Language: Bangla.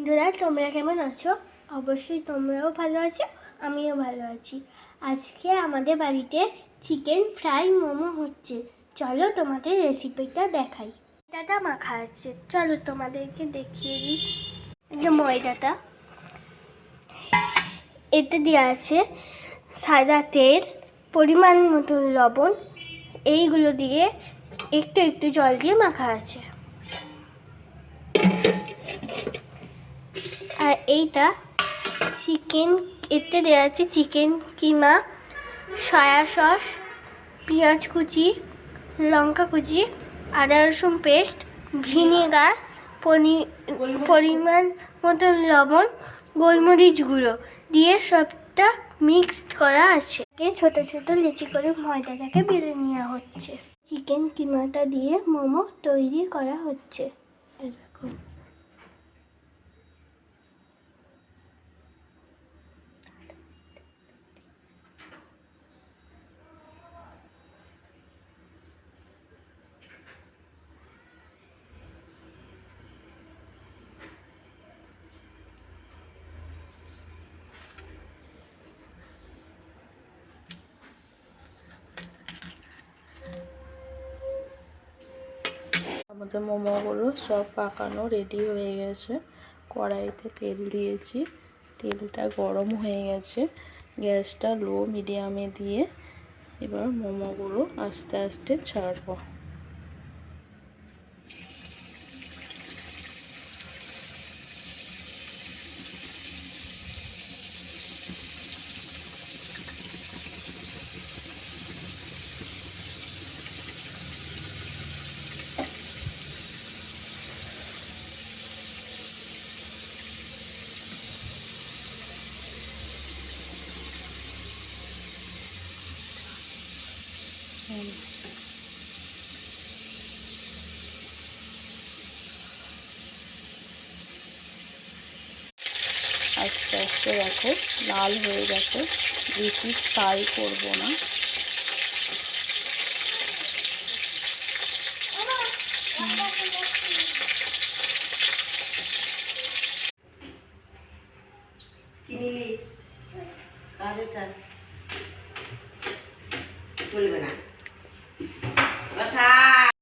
বন্ধুরা, তোমরা কেমন আছো? অবশ্যই তোমরাও ভালো আছো, আমিও ভালো আছি। আজকে আমাদের বাড়িতে চিকেন ফ্রাই মোমো হচ্ছে। চলো তোমাদের রেসিপিটা দেখাই। ময়দাটা মাখা আছে, চলো তোমাদেরকে দেখিয়ে দিই। ময়দাটা এতে দেওয়া আছে সাদা তেল, পরিমাণ মতন লবণ, এইগুলো দিয়ে একটু একটু জল দিয়ে মাখা আছে। আর এইটা চিকেন, এতে দেওয়া আছে চিকেন কিমা, সয়া সস, পেঁয়াজ কুচি, লঙ্কা কুচি, আদা রসুন পেস্ট, ভিনেগার, পরিমাণ মতন লবণ, গোলমরিচ গুঁড়ো দিয়ে সবটা মিক্সড করা আছে। ছোট ছোট লেচি করে ময়দাটাকে বেলে নেওয়া হচ্ছে। চিকেন কিমাটা দিয়ে মোমো তৈরি করা হচ্ছে। এরকম আমাদের মোমোগুলো সব পাকানো রেডি হয়ে গেছে। কড়াইতে তেল দিয়েছি, তেলটা গরম হয়ে গেছে। গ্যাসটা লো মিডিয়ামে দিয়ে এবার মোমোগুলো আস্তে আস্তে ছাড়বো। আস্তে আস্তে দেখো লাল হয়ে গেছে, বেশি ফ্রাই করবো না। চলবে না।